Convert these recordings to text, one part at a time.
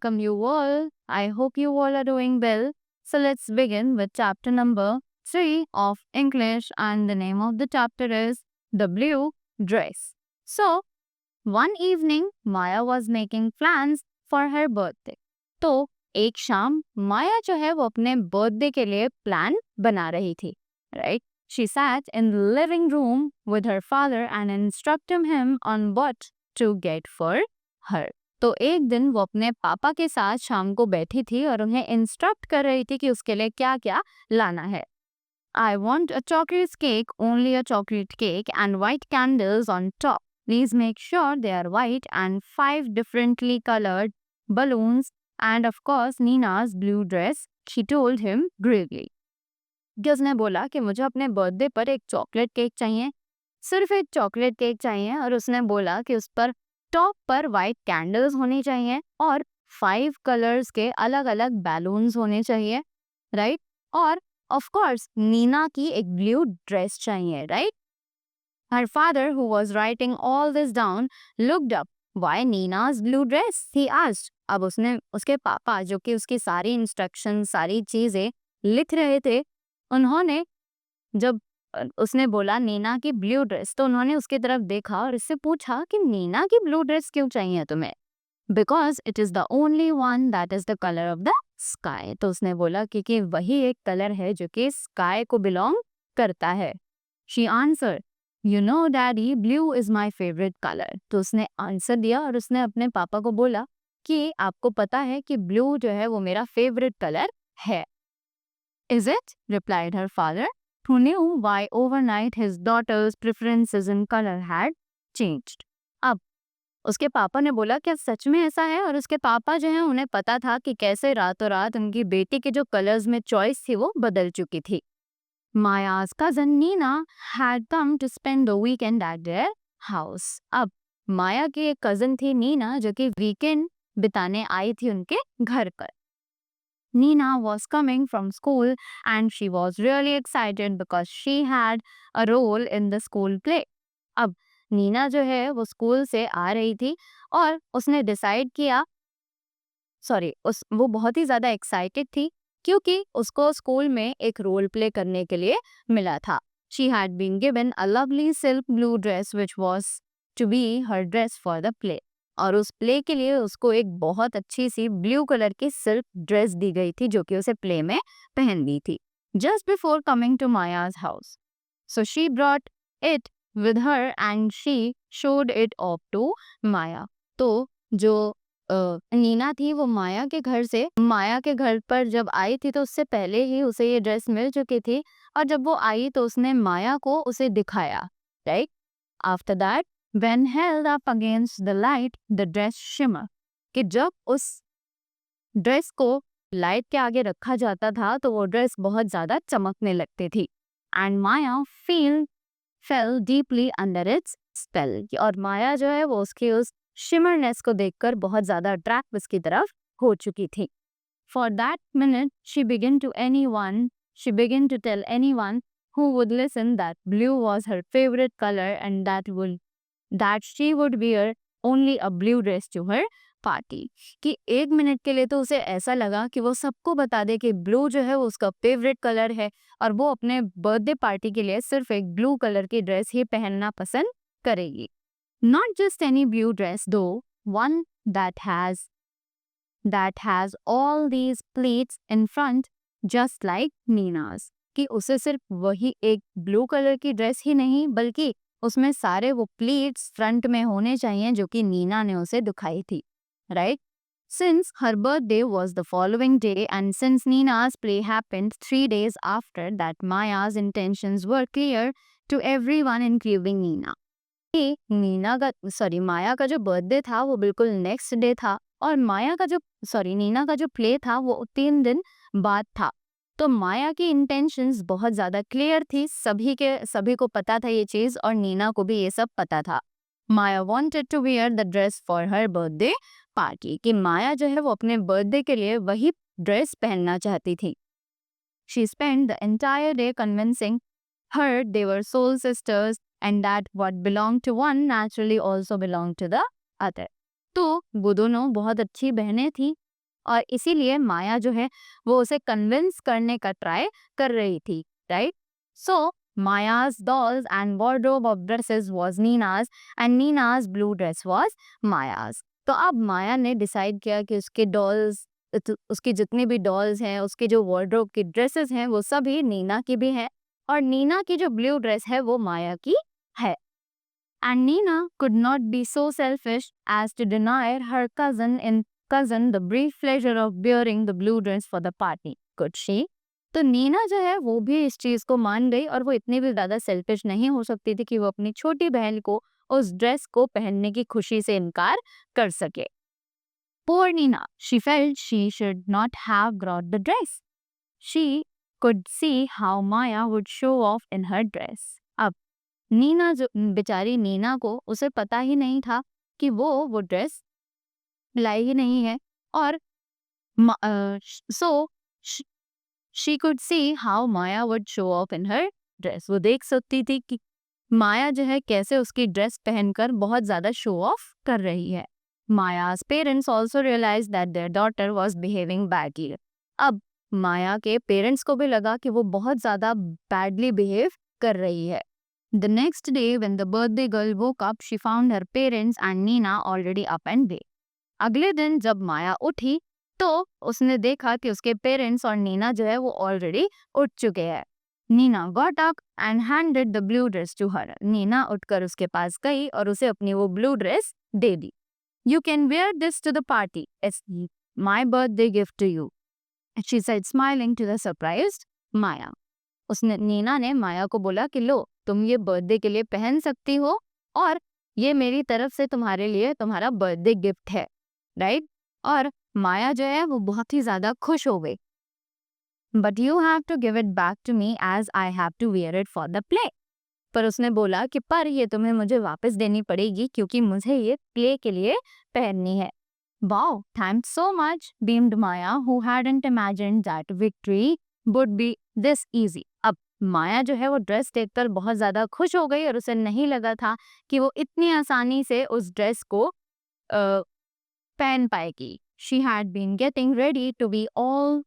welcome you all. I hope you all are doing well. So let's begin with chapter number 3 of English, and the name of the chapter is The Blue Dress. So, one evening, Maya was making plans for her birthday. तो एक शाम माया जो है वो अपने birthday के लिए plan बना रही थी, right? She sat in the living room with her father and instructed him on what to get for her. तो एक दिन वो अपने पापा के साथ शाम को बैठी थी और उन्हें इंस्ट्रक्ट कर रही थी कि उसके लिए क्या क्या लाना है. I want a chocolate cake, only a chocolate cake, and white candles on top. Please make sure they are white, and 5 differently colored balloons, and of course Nina's blue dress, she told him gravely. कि उसने बोला कि मुझे अपने birthday पर एक chocolate cake चाहिए, सिर्फ एक चॉकलेट केक चाहिए, और उसने बोला कि उस पर टॉप पर वाइट कैंडल्स होनी चाहिए और 5 कलर्स के अलग अलग बैलून्स होने चाहिए, राइट? और ऑफ कोर्स नीना की एक ब्लू ड्रेस चाहिए, right? Her father, who was writing all this down, looked up. Why Nina's blue dress? He asked. अब उसने उसके पापा जो कि उसकी सारी इंस्ट्रक्शन सारी चीजें लिख रहे थे, उन्होंने जब उसने बोला नीना की ब्लू ड्रेस, तो उन्होंने उसकी तरफ देखा और इससे पूछा कि नीना की ब्लू ड्रेस क्यों चाहिए तुम्हें? Because it is the only one that is the colour of the sky. तो उसने बोला क्योंकि वही एक कलर है जो कि स्काई को बिलोंग करता है. She answer, you know daddy, blue is my favourite colour. तो उसने आंसर दिया और उसने अपने पापा को बोला कि आपको पता है कि ब्लू जो है वो मेरा फेवरेट कलर है. Is it? replied her father, who knew why overnight his daughter's preferences in color had changed. अब उसके पापा ने बोला क्या सच में ऐसा है? और उसके पापा जो है उन्हें पता था कि कैसे रातों रात उनकी बेटी के जो कलर्स में चॉइस थी वो बदल चुकी थी. Maya's cousin Nina had come to spend the weekend at their house. अब माया की एक कजन थी नीना जो कि वीकेंड बिताने आई थी उनके घर पर. Nina was coming from school and she was really excited because she had a role in the school play. अब नीना जो है वो स्कूल से आ रही थी और उसने डिसाइड किया वो बहुत ही ज़्यादा एक्साइटेड थी क्योंकि उसको स्कूल में एक रोल प्ले करने के लिए मिला था. She had been given a lovely silk blue dress which was to be her dress for the play. और उस प्ले के लिए उसको एक बहुत अच्छी सी ब्लू कलर की सिल्क ड्रेस दी गई थी जो कि उसे प्ले में पहननी थी. Just before coming to Maya's house. So she brought it with her and she showed it off to Maya. तो जो नीना थी वो माया के घर पर जब आई थी तो उससे पहले ही उसे ये ड्रेस मिल चुकी थी और जब वो आई तो उसने माया को उसे दिखाया, right? After that when held up against the light, the dress shimmer. कि जब उस ड्रेस को लाइट के आगे रखा जाता था तो वो ड्रेस बहुत ज़्यादा चमकने लगती थी. And Maya fell deeply under its spell. और माया जो है वो उसकी उस शिमरनेस को देखकर बहुत ज़्यादा अट्रैक्ट उसकी तरफ हो चुकी थी. For that minute, she began to tell anyone who would listen that blue was her favorite color and that she would wear only a blue dress to her party. कि 1 मिनट के लिए तो उसे ऐसा लगा कि वो सबको बता दे कि ब्लू जो है वो उसका फेवरेट कलर है और वो अपने बर्थडे पार्टी के लिए सिर्फ एक ब्लू कलर की ड्रेस ही पहनना पसंद करेगी. Not just any blue dress though, one that has all these pleats in front just like Nina's. कि उसे सिर्फ वही एक ब्लू कलर की ड्रेस ही नहीं बल्कि उसमें सारे वो प्लीट्स फ्रंट में होने चाहिए जो कि नीना ने उसे दिखाई थी, right? Since her birthday was the following day and since Nina's play happened 3 days after that, Maya's intentions were clear to everyone including Nina. माया का जो बर्थडे था वो बिल्कुल नेक्स्ट डे था और नीना का जो प्ले था वो 3 दिन बाद था. तो माया की इंटेंशंस बहुत ज़्यादा क्लियर थी, सभी को पता था ये चीज़ और नीना को भी ये सब पता था. माया wanted to wear the dress for her birthday party. कि माया जो है वो अपने बर्थडे के लिए वही ड्रेस पहनना चाहती थी. She spent the entire day convincing her they were soul sisters and that what belonged to one naturally also belonged to the other. तो वो दोनों बहुत अच्छी बहनें थी और इसीलिए माया जो है वो उसे कन्विंस करने का ट्राई कर रही थी, right? So Maya's dolls and wardrobe of dresses was Nina's and Nina's blue dress was Maya's. तो अब माया ने डिसाइड किया कि उसके डॉल्स, उसकी जितनी भी डॉल्स हैं, उसके जो वार्डरोब की ड्रेसेस हैं वो सभी नीना की भी हैं और नीना की जो ब्लू ड्रेस है वो माया की है. And Nina could not be so selfish as to deny her cousin the brief pleasure of wearing the blue dress for the party, could she? तो नीना जो है वो भी इस चीज को मान गई और वो इतनी भी ज्यादा सेल्फिश नहीं हो सकती थी कि वो अपनी छोटी बहन को उस ड्रेस को पहनने की खुशी से इनकार कर सके. Poor Nina, she felt she should not have brought the dress. She could see how Maya would show off in her dress. अब नीना जो बेचारी नीना को उसे पता ही नहीं था कि वो ड्रेस लाई ही नहीं है और so she could see how Maya would show off in her dress. वो देख सकती थी कि माया जो है कैसे उसकी ड्रेस पहनकर बहुत ज्यादा शो ऑफ कर रही है. Maya's parents also realized that their daughter was behaving badly. अब माया के पेरेंट्स को भी लगा कि वो बहुत ज्यादा बैडली बिहेव कर रही है. The next day when the birthday girl woke up, she found her parents and Nina already up and away. अगले दिन जब माया उठी तो उसने देखा कि उसके पेरेंट्स और नीना जो है वो ऑलरेडी उठ चुके हैं. Neena got up and handed the blue dress to her. Neena उठकर उसके पास गई और उसे अपनी वो blue dress they the. You can wear this to the party. It's my birthday gift to you, she said smiling to the surprised Maya. उसने नीना ने माया को बोला कि लो तुम ये बर्थडे के लिए पहन सकती हो और ये मेरी तरफ से तुम्हारे लिए तुम्हारा बर्थडे गिफ्ट है, राइट? और माया जो है वो बहुत ही ज्यादा खुश हो गई. But you have to give it back to me as I have to wear it for the play. पर उसने बोला कि पर ये तुम्हें मुझे वापस देनी पड़ेगी क्योंकि मुझे ये प्ले के लिए पहननी है. Wow, thanks so much, beamed Maya, who hadn't imagined that victory would be this easy. अब माया जो है वो ड्रेस देखकर बहुत ज्यादा खुश हो गई और उसे नहीं लगा था कि वो इतनी आसानी से उस ड्रेस को पहन पाएगी. She had been getting ready to be all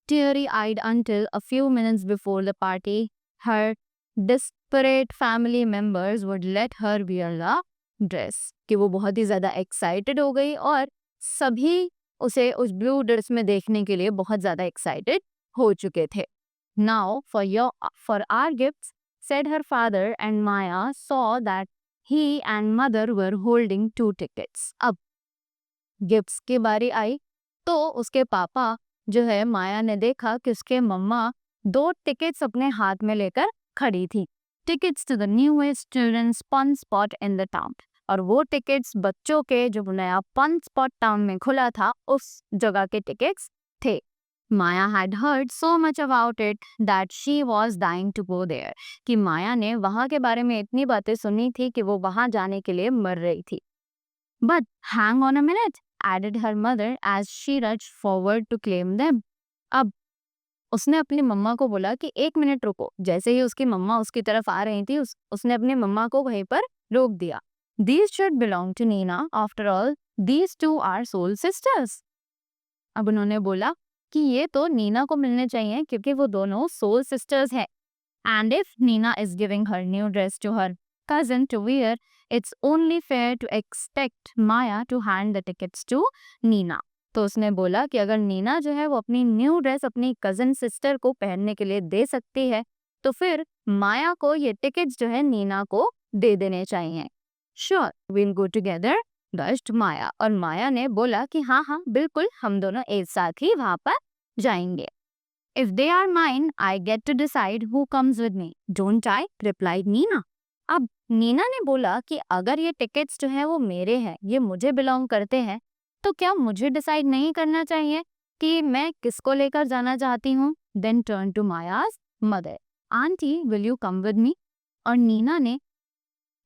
teary-eyed until a few minutes before the party. Her desperate family members would let her wear the dress. कि वो बहुत ही ज्यादा एक्साइटेड हो गई और सभी उसे उस ब्लू ड्रेस में देखने के लिए बहुत ज्यादा एक्साइटेड हो चुके थे. Now for our gifts, said her father, and Maya saw that he and mother were holding 2 tickets. अब गिफ्ट्स की बारी आई तो उसके पापा जो है माया ने देखा कि उसके मम्मा 2 टिकट्स अपने हाथ में लेकर खड़ी थी. Tickets to the newest children's fun spot in the town. और वो टिकट्स बच्चों के जो नया फन स्पॉट टाउन में खुला था उस जगह के टिकट्स थे. माया had heard so much about it that she was dying to go there. कि माया ने वहां के बारे में इतनी बातें सुनी थी कि वो वहां जाने के लिए मर रही थी. But hang on a minute, added her mother as she rushed forward to claim them. अब उसने अपनी मम्मा को बोला कि 1 मिनट रुको. जैसे ही उसकी मम्मा उसकी तरफ आ रही थी उसने अपनी मम्मा को वहीं पर रोक दिया. These should belong to Nina. After all, these two are soul sisters. अब उन्होंने बोला कि ये तो नीना को मिलने चाहिए क्योंकि वो दोनों सोल सिस्टर्स हैं. And if Nina is giving her new dress to her cousin to wear, it's only fair to expect Maya to hand the tickets to Nina. तो उसने बोला कि अगर नीना जो है वो अपनी न्यू ड्रेस अपनी कजन सिस्टर को पहनने के लिए दे सकती है तो फिर माया को ये टिकट्स जो है नीना को दे देने चाहिए. Sure, we'll go together, gushed Maya. और माया ने बोला कि हाँ हाँ बिल्कुल हम दोनों एक साथ ही वहां पर जाएंगे. If they are mine, I get to decide who comes with me, don't I? replied Nina. अब नीना ने बोला कि अगर ये टिकट्स जो है वो मेरे हैं, ये मुझे बिलोंग करते हैं, तो क्या मुझे डिसाइड नहीं करना चाहिए कि मैं किसको लेकर जाना चाहती हूँ? Then turn to Maya's mother. Auntie, will you come with me? और नीना ने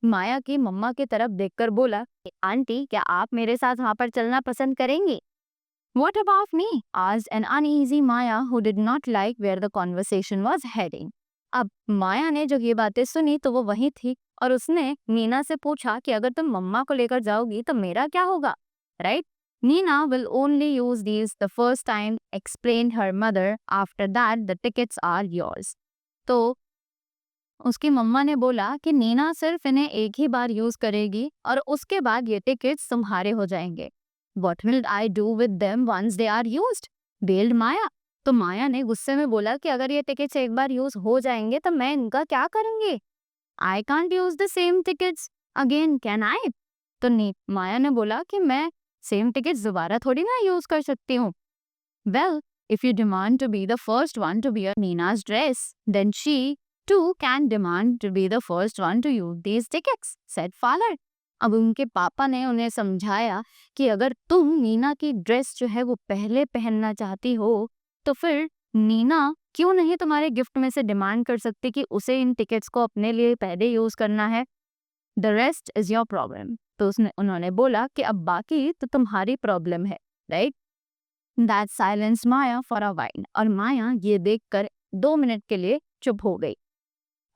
माया की मम्मा की तरफ देखकर बोला, आंटी क्या आप मेरे साथ वहां पर चलना पसंद करेंगी? What about me? asked an uneasy Maya who did not like where the conversation was heading. अब माया ने जब ये बातें सुनी तो वो वहीं थी और उसने नीना से पूछा कि अगर तुम मम्मा को लेकर जाओगी तो मेरा क्या होगा, right? Nina will only use these the first time, explained her mother. After that, the tickets are yours. तो उसकी मम्मा ने बोला कि नीना सिर्फ इन्हें एक ही बार यूज करेगी और उसके बाद ये टिकट्स तुम्हारे हो जाएंगे. What will I do with them once they are used? wailed माया. तो माया ने गुस्से में बोला कि अगर ये टिकट्स एक बार यूज हो जाएंगे तो मैं इनका क्या करूंगी? I can't use the same tickets again, can I? तो माया ने बोला कि मैं सेम टिकट्स दोबारा थोड़ी ना यूज कर सकती हूँ. Well, if you demand to be the first one to wear Nina's dress, then she too can demand to be the first one to use these tickets, said father. अब उनके पापा ने उन्हें समझाया कि अगर तुम नीना की ड्रेस जो है वो पहले पहनना चाहती हो तो फिर नीना क्यों नहीं तुम्हारे गिफ्ट में से डिमांड कर सकती कि उसे इन टिकट्स को अपने लिए पहले यूज करना है. The rest is your problem. तो उन्होंने बोला कि अब बाकी तो तुम्हारी प्रॉब्लम है, right? That silenced Maya for a while. और माया ये देखकर 2 मिनट के लिए चुप हो गई.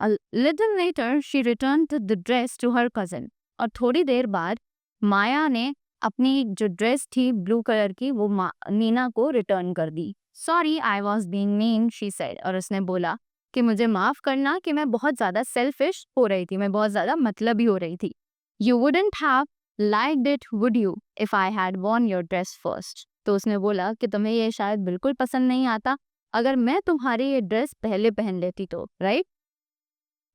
A little later, she returned the dress to her cousin. और थोड़ी देर बाद माया ने अपनी जो ड्रेस थी ब्लू कलर की वो नीना को रिटर्न कर दी. Sorry, I was being mean, she said. और उसने बोला कि मुझे माफ करना कि मैं बहुत ज़्यादा सेल्फिश हो रही थी, मैं बहुत ज़्यादा मतलबी हो रही थी. You wouldn't have liked it, would you, if I had worn your dress first? तो उसने बोला कि तुम्हें ये शायद बिल्कुल पसंद नहीं आता अगर मैं तुम्हारी ये ड्रेस पहले पहन लेती तो, right?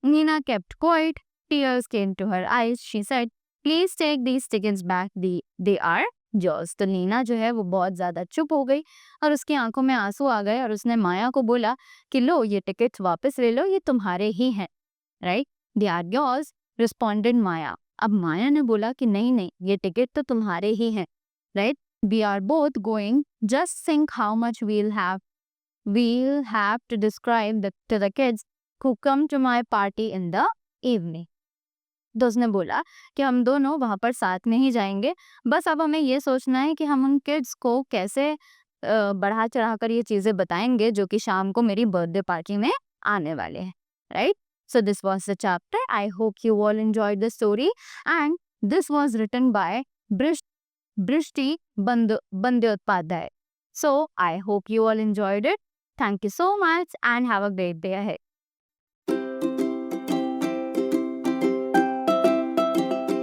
Nina kept quiet. Tears came to her eyes. She said, "Please take these tickets back. They are yours." तो नीना जो है वो बहुत ज़्यादा चुप हो गई और उसकी आंखों में आंसू आ गए और उसने माया को बोला कि लो ये टिकट्स वापस ले लो, ये तुम्हारे ही हैं, right? They are yours, responded माया. अब माया ने बोला कि नहीं नहीं ये टिकट तो तुम्हारे ही हैं, right? We are both going. Just think how much we'll have to describe to the kids who come to my party in the evening. तो उसने बोला कि हम दोनों वहाँ पर साथ में ही जाएंगे, बस अब हमें ये सोचना है कि हम उन किड्स को कैसे बढ़ा चढ़ा कर ये चीज़ें बताएंगे जो कि शाम को मेरी बर्थडे पार्टी में आने वाले हैं, right? So this was the chapter. I hope you all enjoyed the story, and this was written by Brishti Bandyopadhyay. So I hope you all enjoyed it. Thank you so much and have a great day ahead.